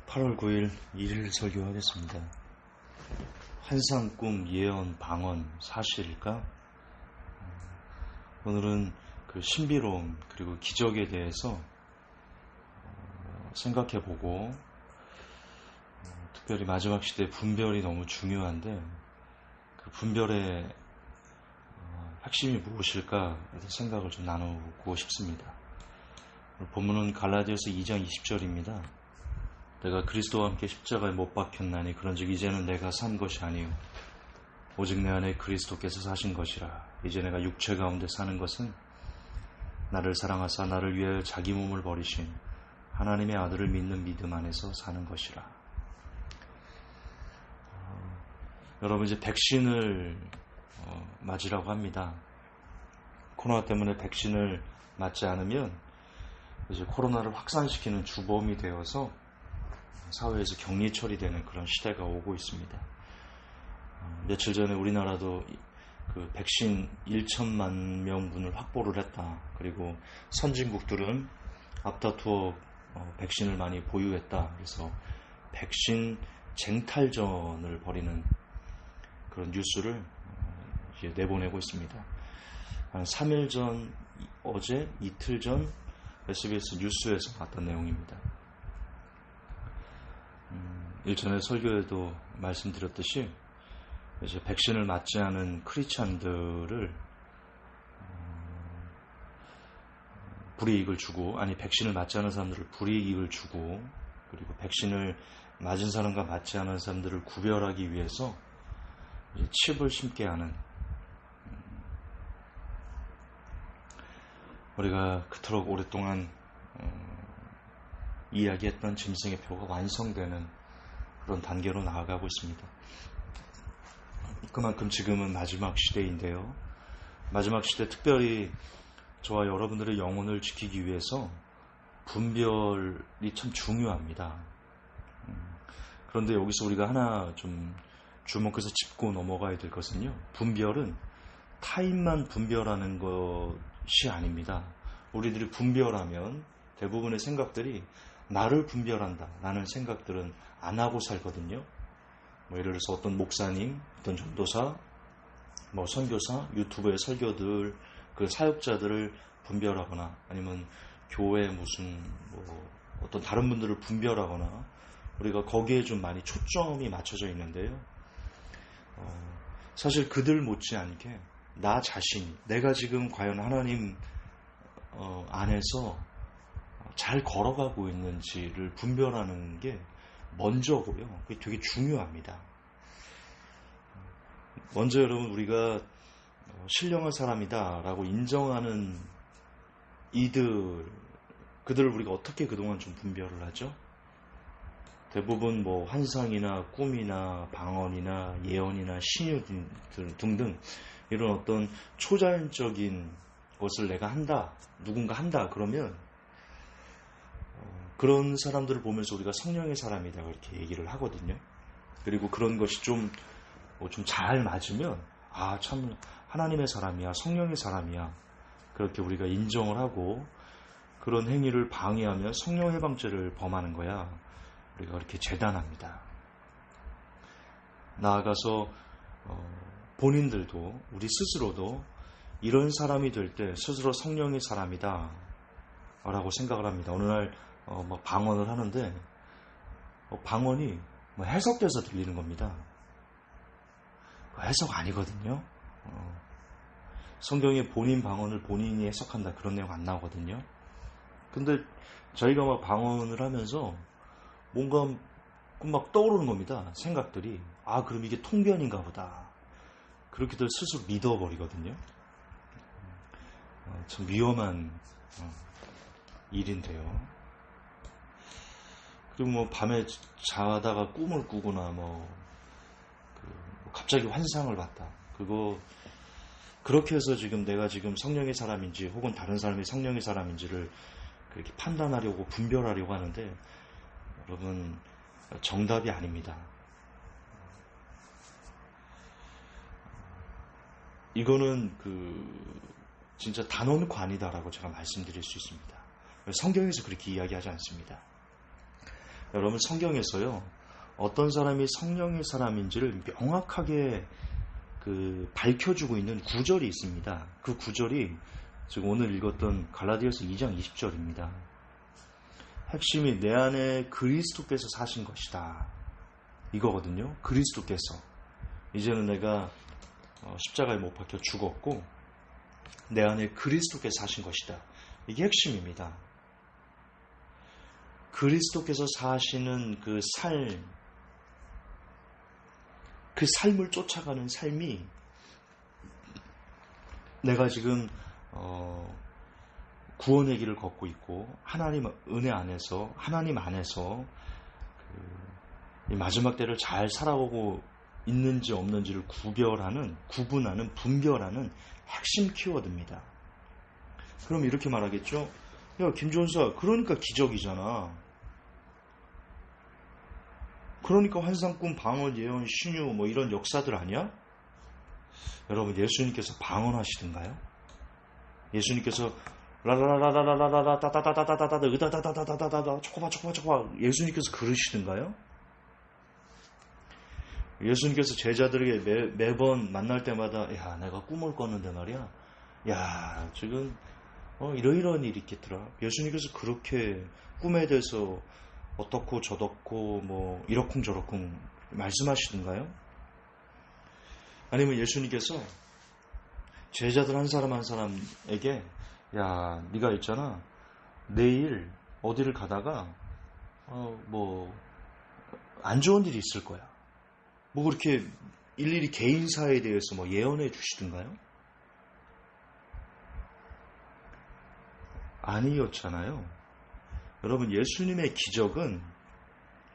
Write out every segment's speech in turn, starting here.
8월 9일 일일 설교하겠습니다. 환상, 꿈, 예언, 방언, 사실일까? 오늘은 그 신비로움 그리고 기적에 대해서 생각해보고 특별히 마지막 시대 분별이 너무 중요한데 그 분별의 핵심이 무엇일까 생각을 좀 나누고 싶습니다. 본문은 갈라디아서 2장 20절입니다. 내가 그리스도와 함께 십자가에 못 박혔나니 그런즉 이제는 내가 산 것이 아니요 오직 내 안에 그리스도께서 사신 것이라. 이제 내가 육체 가운데 사는 것은 나를 사랑하사 나를 위하여 자기 몸을 버리신 하나님의 아들을 믿는 믿음 안에서 사는 것이라. 여러분 이제 백신을 맞으라고 합니다. 코로나 때문에 백신을 맞지 않으면 이제 코로나를 확산시키는 주범이 되어서 사회에서 격리 처리되는 그런 시대가 오고 있습니다. 며칠 전에 우리나라도 그 백신 1천만 명분을 확보를 했다. 그리고 선진국들은 앞다투어 백신을 많이 보유했다. 그래서 백신 쟁탈전을 벌이는 그런 뉴스를 이제 내보내고 있습니다. 한 3일 전, 어제, 이틀 전 SBS 뉴스에서 봤던 내용입니다. 일전에 설교에도 말씀드렸듯이 이제 백신을 맞지 않은 크리스찬들을 불이익을 주고, 아니 백신을 맞지 않은 사람들을 불이익을 주고, 그리고 백신을 맞은 사람과 맞지 않은 사람들을 구별하기 위해서 이제 칩을 심게 하는, 우리가 그토록 오랫동안 이야기했던 짐승의 표가 완성되는 그런 단계로 나아가고 있습니다. 그만큼 지금은 마지막 시대인데요. 마지막 시대 특별히 저와 여러분들의 영혼을 지키기 위해서 분별이 참 중요합니다. 그런데 여기서 우리가 하나 좀 주목해서 짚고 넘어가야 될 것은요. 분별은 타인만 분별하는 것이 아닙니다. 우리들이 분별하면 대부분의 생각들이 나를 분별한다 라는 생각들은 안 하고 살거든요. 예를 들어서 어떤 목사님, 어떤 전도사, 선교사, 유튜브의 설교들, 그 사역자들을 분별하거나 아니면 교회 무슨 어떤 다른 분들을 분별하거나 우리가 거기에 좀 많이 초점이 맞춰져 있는데요. 사실 그들 못지않게 나 자신이 내가 지금 과연 하나님 안에서 잘 걸어가고 있는지를 분별하는 게 먼저고요. 그게 되게 중요합니다. 먼저 여러분 우리가 신령한 사람이다 라고 인정하는 그들을 우리가 어떻게 그동안 좀 분별을 하죠? 대부분 환상이나 꿈이나 방언이나 예언이나 신유 등등 이런 어떤 초자연적인 것을 내가 한다, 누군가 한다 그러면 그런 사람들을 보면서 우리가 성령의 사람이다 그렇게 얘기를 하거든요. 그리고 그런 것이 좀 잘 맞으면 참 하나님의 사람이야, 성령의 사람이야 그렇게 우리가 인정을 하고 그런 행위를 방해하면 성령 해방죄를 범하는 거야. 우리가 그렇게 재단합니다. 나아가서 본인들도 우리 스스로도 이런 사람이 될 때 스스로 성령의 사람이다 라고 생각을 합니다. 어느 날 방언을 하는데 방언이 해석돼서 들리는 겁니다. 해석 아니거든요. 성경에 본인 방언을 본인이 해석한다 그런 내용 안 나오거든요. 근데 저희가 방언을 하면서 뭔가 막 떠오르는 겁니다. 생각들이. 그럼 이게 통변인가 보다. 그렇게들 스스로 믿어버리거든요. 참 위험한 일인데요. 그리고 밤에 자다가 꿈을 꾸거나 갑자기 환상을 봤다. 그렇게 해서 지금 내가 지금 성령의 사람인지 혹은 다른 사람이 성령의 사람인지를 그렇게 판단하려고 분별하려고 하는데 여러분 정답이 아닙니다. 이거는 진짜 단언관이다라고 제가 말씀드릴 수 있습니다. 성경에서 그렇게 이야기하지 않습니다. 여러분 성경에서요, 어떤 사람이 성령의 사람인지를 명확하게 밝혀주고 있는 구절이 있습니다. 그 구절이 지금 오늘 읽었던 갈라디아서 2장 20절입니다. 핵심이 내 안에 그리스도께서 사신 것이다, 이거거든요. 그리스도께서. 이제는 내가 십자가에 못 박혀 죽었고 내 안에 그리스도께서 사신 것이다. 이게 핵심입니다. 그리스도께서 사시는 그 삶을 쫓아가는 삶이 내가 지금 구원의 길을 걷고 있고 하나님 은혜 안에서, 하나님 안에서 이 마지막 때를 잘 살아오고 있는지 없는지를 구분하는, 분별하는 핵심 키워드입니다. 그럼 이렇게 말하겠죠? 야, 김전사, 그러니까 기적이잖아. 그러니까 환상꿈, 방언, 예언, 신유 뭐 이런 역사들 아니야? 여러분, 예수님께서 방언하시던가요? 예수님께서 라라라라라라라라 따다다다다다다 으다다다다다다다 초코바 예수님께서 그러시던가요? 예수님께서 제자들에게 매번 만날 때마다, 야, 내가 꿈을 꿨는데 말이야, 야, 지금 이러이러한 일이 있겠더라. 예수님께서 그렇게 꿈에 대해서 어떻고 저렇고 뭐 이러쿵저러쿵 말씀하시던가요? 아니면 예수님께서 제자들 한 사람 한 사람에게, 야, 네가 있잖아, 내일 어디를 가다가 뭐 안 좋은 일이 있을 거야, 뭐 그렇게 일일이 개인사에 대해서 뭐 예언해 주시던가요? 아니었잖아요. 여러분, 예수님의 기적은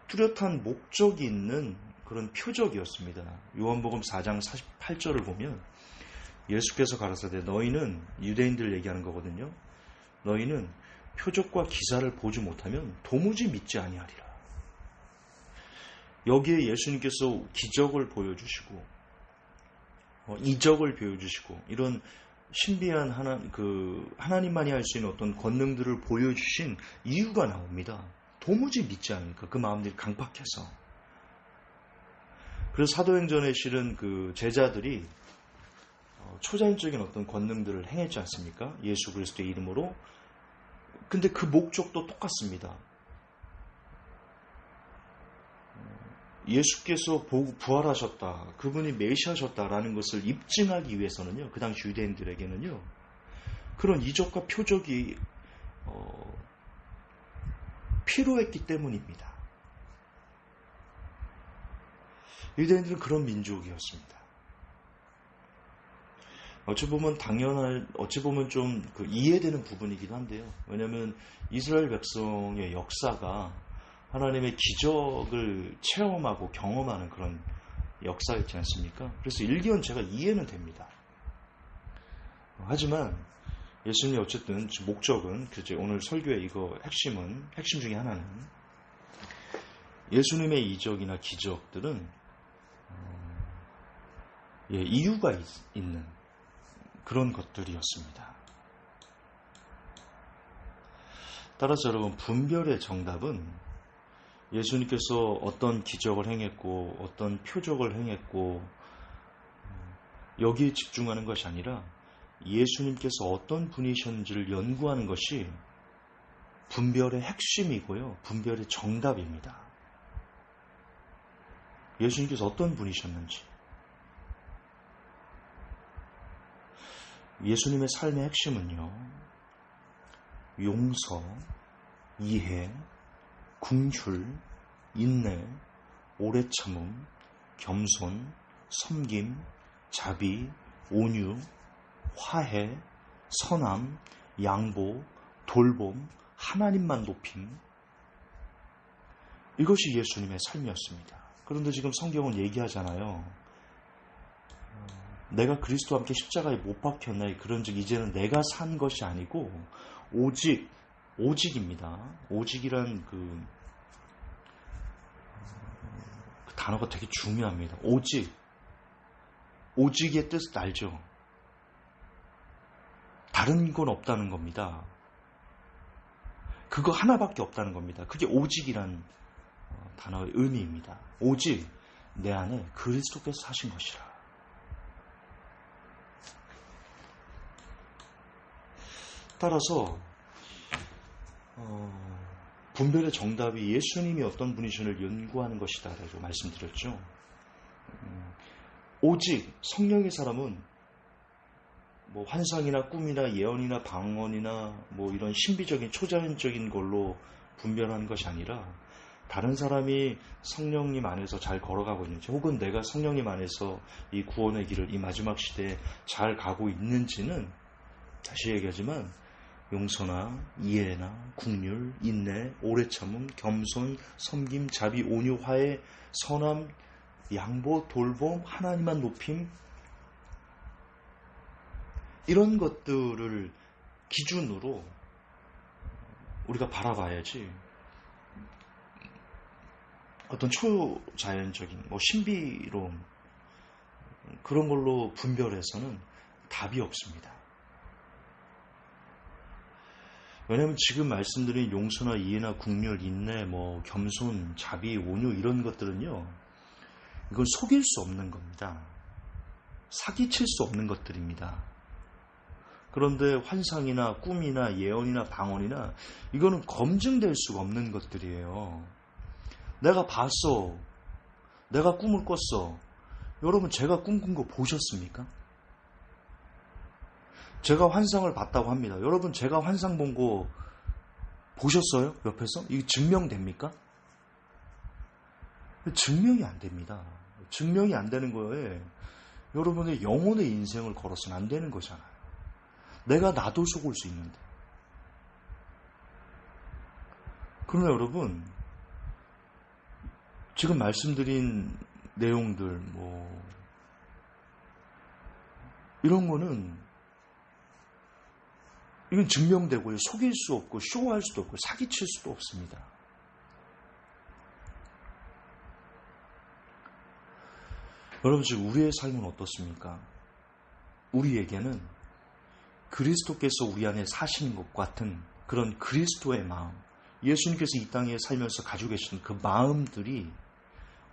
뚜렷한 목적이 있는 그런 표적이었습니다. 요한복음 4장 48절을 보면 예수께서 가라사대, 너희는, 유대인들 얘기하는 거거든요, 너희는 표적과 기사를 보지 못하면 도무지 믿지 아니하리라. 여기에 예수님께서 기적을 보여주시고 이적을 보여주시고 이런 신비한 하나님만이 할 수 있는 어떤 권능들을 보여주신 이유가 나옵니다. 도무지 믿지 않으니까, 그 마음들이 강팍해서. 그래서 사도행전에 실은 그 제자들이 초자연적인 어떤 권능들을 행했지 않습니까? 예수 그리스도의 이름으로. 근데 그 목적도 똑같습니다. 예수께서 부활하셨다, 그분이 메시아셨다라는 것을 입증하기 위해서는요, 그 당시 유대인들에게는요, 그런 이적과 표적이 필요했기 때문입니다. 유대인들은 그런 민족이었습니다. 어찌 보면 좀 이해되는 부분이기도 한데요. 왜냐하면 이스라엘 백성의 역사가 하나님의 기적을 체험하고 경험하는 그런 역사였지 않습니까? 그래서 일견제가 이해는 됩니다. 하지만 예수님의 어쨌든 목적은, 오늘 설교의 핵심 중에 하나는, 예수님의 이적이나 기적들은 이유가 있는 그런 것들이었습니다. 따라서 여러분, 분별의 정답은 예수님께서 어떤 기적을 행했고 어떤 표적을 행했고 여기에 집중하는 것이 아니라 예수님께서 어떤 분이셨는지를 연구하는 것이 분별의 핵심이고요, 분별의 정답입니다. 예수님께서 어떤 분이셨는지, 예수님의 삶의 핵심은요, 용서, 이해, 긍휼, 인내, 오래 참음, 겸손, 섬김, 자비, 온유, 화해, 선함, 양보, 돌봄, 하나님만 높임, 이것이 예수님의 삶이었습니다. 그런데 지금 성경은 얘기하잖아요. 내가 그리스도와 함께 십자가에 못 박혔나니 그런즉 이제는 내가 산 것이 아니고 오직입니다. 오직이란 그 단어가 되게 중요합니다. 오직의 뜻을 알죠? 다른 건 없다는 겁니다. 그거 하나밖에 없다는 겁니다. 그게 오직이란 단어의 의미입니다. 오직 내 안에 그리스도께서 사신 것이라. 따라서 분별의 정답이 예수님이 어떤 분이신을 연구하는 것이다 라고 말씀드렸죠. 오직 성령의 사람은 뭐 환상이나 꿈이나 예언이나 방언이나 뭐 이런 신비적인 초자연적인 걸로 분별하는 것이 아니라 다른 사람이 성령님 안에서 잘 걸어가고 있는지, 혹은 내가 성령님 안에서 이 구원의 길을 이 마지막 시대에 잘 가고 있는지는, 다시 얘기하지만 용서나 이해나 긍휼, 인내, 오래 참음, 겸손, 섬김, 자비, 온유, 화해, 선함, 양보, 돌봄, 하나님만 높임, 이런 것들을 기준으로 우리가 바라봐야지 어떤 초자연적인 신비로움 그런 걸로 분별해서는 답이 없습니다. 왜냐하면 지금 말씀드린 용서나 이해나 긍휼, 인내, 겸손, 자비, 온유 이런 것들은요, 이건 속일 수 없는 겁니다. 사기칠 수 없는 것들입니다. 그런데 환상이나 꿈이나 예언이나 방언이나 이거는 검증될 수가 없는 것들이에요. 내가 봤어. 내가 꿈을 꿨어. 여러분, 제가 꿈꾼 거 보셨습니까? 제가 환상을 봤다고 합니다. 여러분, 제가 환상 본 거 보셨어요? 옆에서? 이게 증명됩니까? 증명이 안 됩니다. 증명이 안 되는 거에 여러분의 영혼의 인생을 걸어서는 안 되는 거잖아요. 내가 나도 속을 수 있는데. 그러나 여러분, 지금 말씀드린 내용들, 이런 거는, 이건 증명되고요. 속일 수 없고, 쇼할 수도 없고, 사기칠 수도 없습니다. 여러분, 지금 우리의 삶은 어떻습니까? 우리에게는 그리스도께서 우리 안에 사시는 것 같은 그런 그리스도의 마음, 예수님께서 이 땅에 살면서 가지고 계신 그 마음들이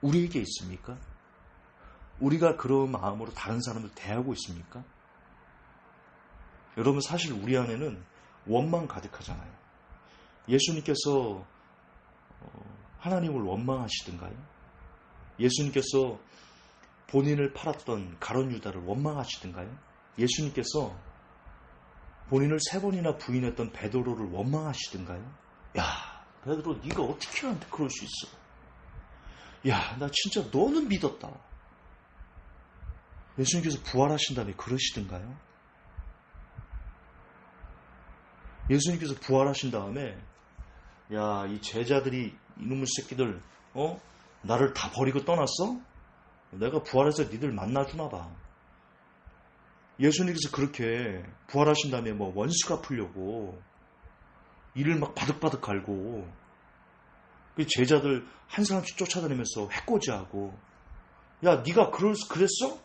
우리에게 있습니까? 우리가 그런 마음으로 다른 사람을 대하고 있습니까? 여러분, 사실 우리 안에는 원망 가득하잖아요. 예수님께서 하나님을 원망하시던가요? 예수님께서 본인을 팔았던 가룟 유다를 원망하시던가요? 예수님께서 본인을 3번이나 부인했던 베드로를 원망하시던가요? 야, 베드로, 네가 어떻게 나한테 그럴 수 있어? 야, 나 진짜 너는 믿었다. 예수님께서 부활하신 다음에 그러시던가요? 예수님께서 부활하신 다음에, 야, 이 제자들이 이놈의 새끼들, 나를 다 버리고 떠났어? 내가 부활해서 니들 만나주나 봐. 예수님께서 그렇게 부활하신 다음에 원수 갚으려고 이를 막 바득바득 갈고, 그 제자들 한 사람씩 쫓아다니면서 해코지하고, 야, 네가 그랬어?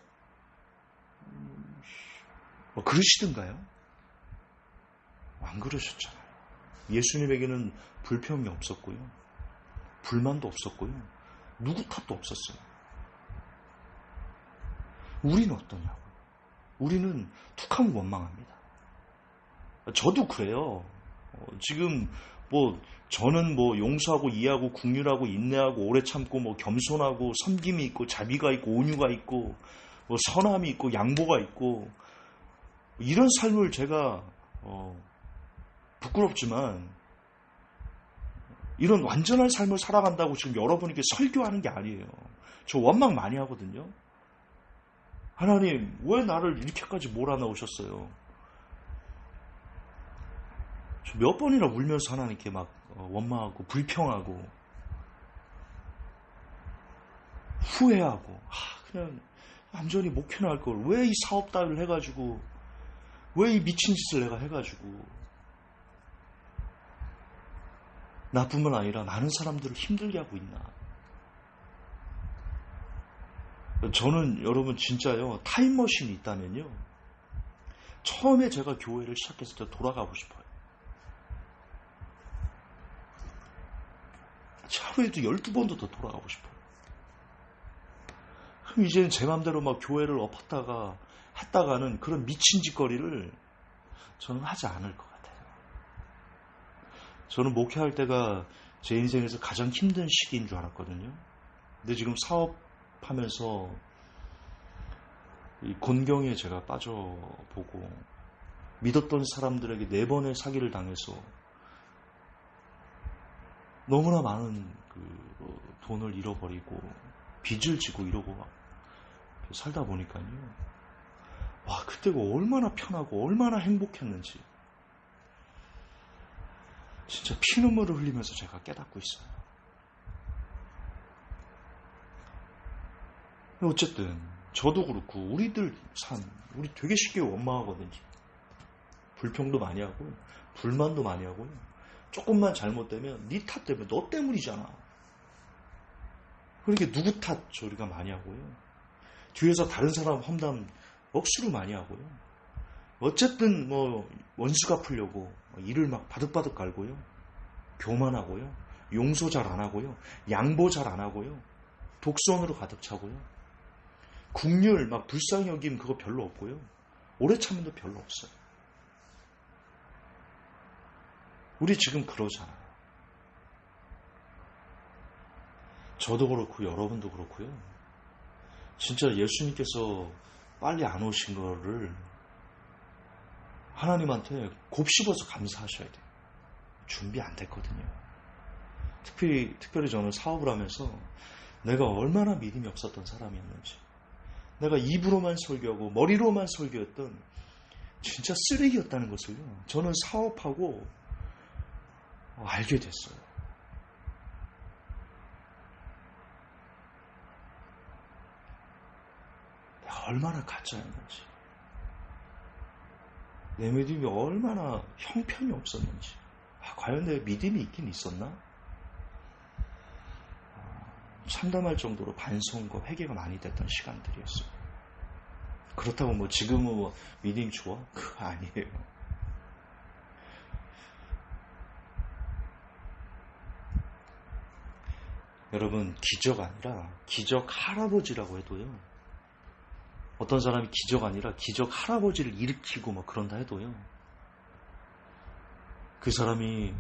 그러시던가요? 안 그러셨잖아요. 예수님에게는 불평이 없었고요, 불만도 없었고요, 누구 탓도 없었어요. 우리는 어떠냐고. 우리는 툭하면 원망합니다. 저도 그래요. 지금 저는 용서하고 이해하고 긍휼하고 인내하고 오래 참고 겸손하고 섬김이 있고 자비가 있고 온유가 있고 선함이 있고 양보가 있고, 이런 삶을 제가 부끄럽지만 이런 완전한 삶을 살아간다고 지금 여러분에게 설교하는 게 아니에요. 저 원망 많이 하거든요. 하나님, 왜 나를 이렇게까지 몰아넣으셨어요? 저 몇 번이나 울면서 하나님께 막 원망하고 불평하고 후회하고, 그냥 완전히 목회 나갈 걸 왜 이 사업 따위를 해가지고, 왜 이 미친 짓을 내가 해가지고, 나뿐만 아니라 많은 사람들을 힘들게 하고 있나. 저는 여러분 진짜요, 타임머신이 있다면요, 처음에 제가 교회를 시작했을 때 돌아가고 싶어요. 하루에도 12번도 더 돌아가고 싶어요. 그럼 이제는 제 맘대로 막 교회를 엎었다가 했다가는 그런 미친 짓거리를 저는 하지 않을 것 같아요. 저는 목회할 때가 제 인생에서 가장 힘든 시기인 줄 알았거든요. 근데 지금 사업하면서 이 곤경에 제가 빠져보고 믿었던 사람들에게 4번의 사기를 당해서 너무나 많은 돈을 잃어버리고 빚을 지고 이러고 막 살다 보니까요. 와, 그때가 얼마나 편하고 얼마나 행복했는지 진짜 피눈물을 흘리면서 제가 깨닫고 있어요. 어쨌든 저도 그렇고 우리들 우리 되게 쉽게 원망하거든요. 불평도 많이 하고 불만도 많이 하고요. 조금만 잘못되면 네 탓 때문에 너 때문이잖아. 그렇게 누구 탓 우리가 많이 하고요. 뒤에서 다른 사람 험담 억수로 많이 하고요. 어쨌든 뭐 원수 갚으려고 일을 막 바득바득 갈고요. 교만하고요. 용서 잘 안 하고요. 양보 잘 안 하고요. 독선으로 가득 차고요. 국률 막 불쌍히 여김 그거 별로 없고요. 오래 참음도 별로 없어요. 우리 지금 그러잖아요. 저도 그렇고 여러분도 그렇고요. 진짜 예수님께서 빨리 안 오신 거를 하나님한테 곱씹어서 감사하셔야 돼요. 준비 안 됐거든요. 특별히 저는 사업을 하면서 내가 얼마나 믿음이 없었던 사람이었는지, 내가 입으로만 설교하고 머리로만 설교했던 진짜 쓰레기였다는 것을요, 저는 사업하고 알게 됐어요. 내가 얼마나 가짜였는지, 내 믿음이 얼마나 형편이 없었는지, 과연 내 믿음이 있긴 있었나? 참담할 정도로 반성과 회개가 많이 됐던 시간들이었어요. 그렇다고 뭐 지금은 뭐 믿음이 좋아? 그거 아니에요. 여러분, 기적 아니라 기적 할아버지라고 해도요, 어떤 사람이 기적 아니라 기적 할아버지를 일으키고 막 그런다 해도요, 그 사람이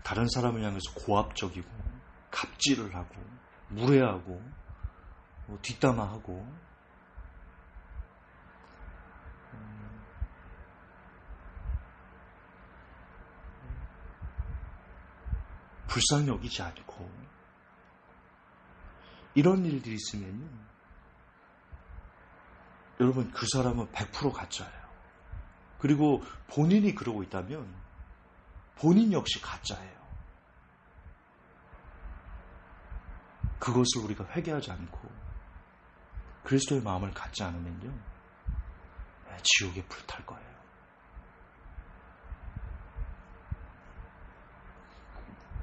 다른 사람을 향해서 고압적이고 갑질을 하고 무례하고 뒷담화하고 불쌍히 여기지 않고 이런 일들이 있으면요, 여러분, 그 사람은 100% 가짜예요. 그리고 본인이 그러고 있다면 본인 역시 가짜예요. 그것을 우리가 회개하지 않고 그리스도의 마음을 갖지 않으면요, 지옥에 불탈 거예요.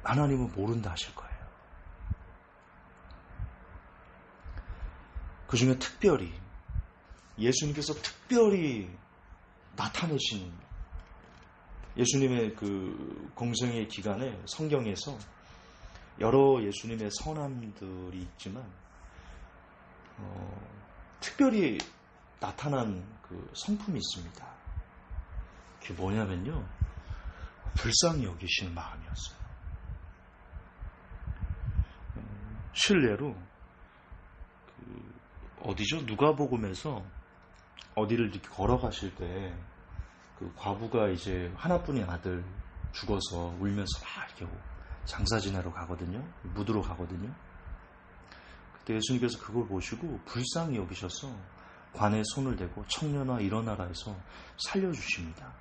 하나님은 모른다 하실 거예요. 그 중에 특별히 예수님께서 특별히 나타내신, 예수님의 그 공생의 기간에 성경에서 여러 예수님의 선함들이 있지만 특별히 나타난 그 성품이 있습니다. 그게 뭐냐면요, 불쌍히 여기시는 마음이었어요. 실례로 어디죠? 누가복음에서 어디를 이렇게 걸어가실 때 그 과부가 이제 하나뿐인 아들 죽어서 울면서 막 이렇게 장사 지내러 가거든요. 무드로 가거든요. 그때 예수님께서 그걸 보시고 불쌍히 여기셔서 관에 손을 대고 청년아 일어나라 해서 살려주십니다.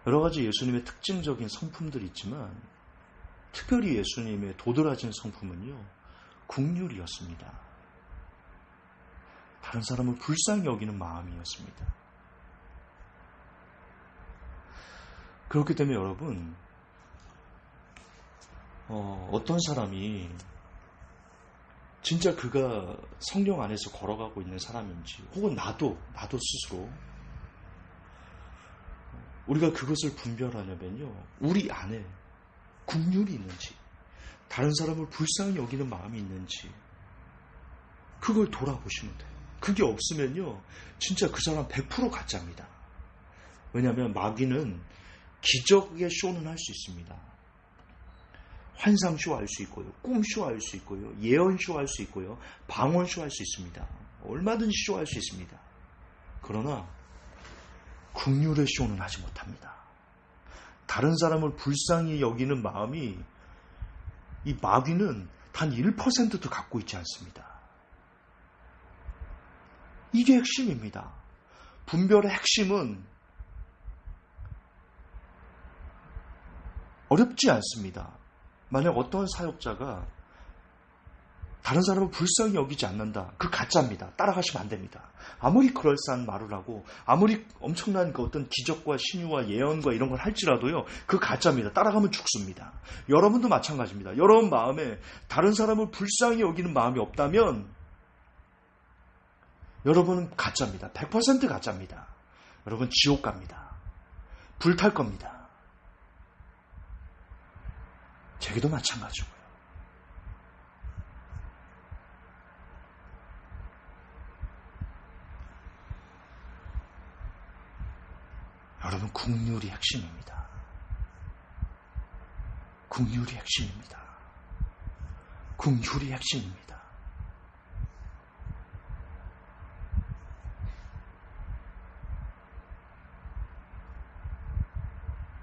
여러 가지 예수님의 특징적인 성품들이 있지만 특별히 예수님의 도드라진 성품은요, 국률이었습니다. 다른 사람을 불쌍히 여기는 마음이었습니다. 그렇기 때문에 여러분, 어떤 사람이 진짜 그가 성령 안에서 걸어가고 있는 사람인지, 혹은 나도 스스로 우리가 그것을 분별하려면요, 우리 안에 긍휼이 있는지, 다른 사람을 불쌍히 여기는 마음이 있는지, 그걸 돌아보시면 돼요. 그게 없으면요, 진짜 그 사람 100% 가짜입니다. 왜냐하면 마귀는 기적의 쇼는 할 수 있습니다. 환상쇼 할 수 있고요, 꿈쇼 할 수 있고요, 예언쇼 할 수 있고요, 방언쇼 할 수 있습니다. 얼마든지 쇼 할 수 있습니다. 그러나 긍휼의 쇼는 하지 못합니다. 다른 사람을 불쌍히 여기는 마음이, 이 마귀는 단 1%도 갖고 있지 않습니다. 이게 핵심입니다. 분별의 핵심은 어렵지 않습니다. 만약 어떤 사역자가 다른 사람을 불쌍히 여기지 않는다, 그 가짜입니다. 따라가시면 안 됩니다. 아무리 그럴싸한 말을 하고 아무리 엄청난 그 어떤 기적과 신유와 예언과 이런 걸 할지라도요, 그 가짜입니다. 따라가면 죽습니다. 여러분도 마찬가지입니다. 여러분 마음에 다른 사람을 불쌍히 여기는 마음이 없다면 여러분은 가짜입니다. 100% 가짜입니다. 여러분 지옥 갑니다. 불탈 겁니다. 제게도 마찬가지고요. 여러분, 긍휼이 핵심입니다. 긍휼이 핵심입니다. 긍휼이 핵심입니다.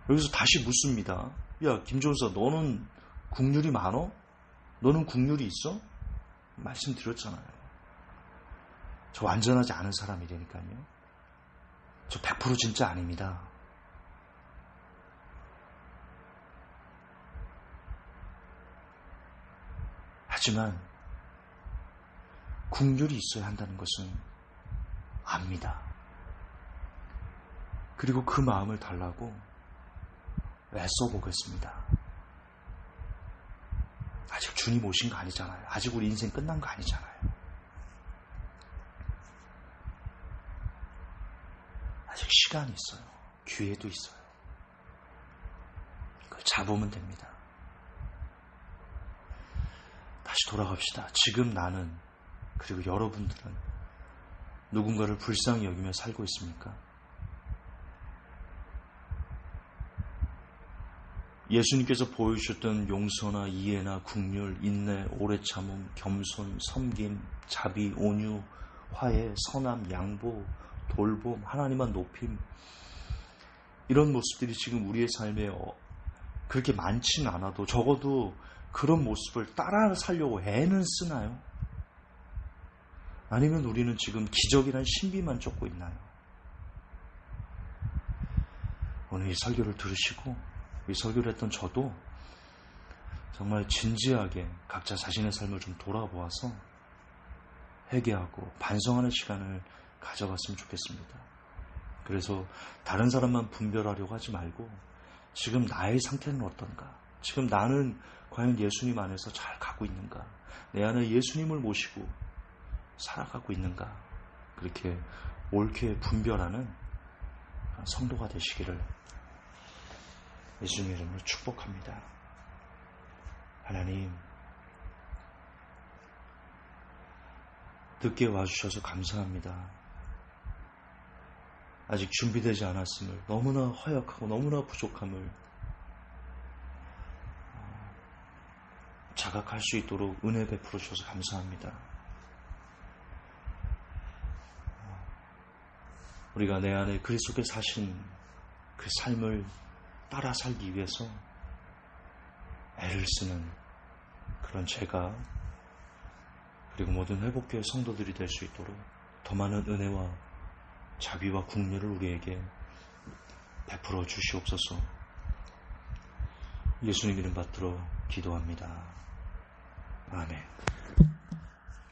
여기서 다시 묻습니다. 야, 김종서, 너는 긍휼이 많어? 너는 긍휼이 있어? 말씀드렸잖아요. 저 완전하지 않은 사람이라니까요. 저 100% 진짜 아닙니다. 하지만 긍휼이 있어야 한다는 것은 압니다. 그리고 그 마음을 달라고 애써보겠습니다. 아직 주님 오신 거 아니잖아요. 아직 우리 인생 끝난 거 아니잖아요. 아직 시간이 있어요. 기회도 있어요. 그걸 잡으면 됩니다. 다시 돌아갑시다. 지금 나는, 그리고 여러분들은 누군가를 불쌍히 여기며 살고 있습니까? 예수님께서 보여주셨던 용서나 이해나 긍휼, 인내, 오래 참음, 겸손, 섬김, 자비, 온유, 화해, 선함, 양보, 돌봄, 하나님만 높임, 이런 모습들이 지금 우리의 삶에 그렇게 많지는 않아도 적어도 그런 모습을 따라 살려고 애는 쓰나요? 아니면 우리는 지금 기적이란 신비만 쫓고 있나요? 오늘 이 설교를 들으시고 이 설교를 했던 저도 정말 진지하게 각자 자신의 삶을 좀 돌아보아서 회개하고 반성하는 시간을 가져갔으면 좋겠습니다. 그래서 다른 사람만 분별하려고 하지 말고 지금 나의 상태는 어떤가? 지금 나는 과연 예수님 안에서 잘 가고 있는가? 내 안에 예수님을 모시고 살아가고 있는가? 그렇게 옳게 분별하는 성도가 되시기를 예수님의 이름으로 축복합니다. 하나님, 늦게 와주셔서 감사합니다. 아직 준비되지 않았음을, 너무나 허약하고 너무나 부족함을 자각할 수 있도록 은혜 베풀어 주셔서 감사합니다. 우리가 내 안에 그리스도께 사신 그 삶을 따라 살기 위해서 애를 쓰는 그런 제가, 그리고 모든 회복교회 성도들이 될 수 있도록 더 많은 은혜와 자비와 긍휼을 우리에게 베풀어 주시옵소서. 예수님 이름 받들어 기도합니다. 아멘.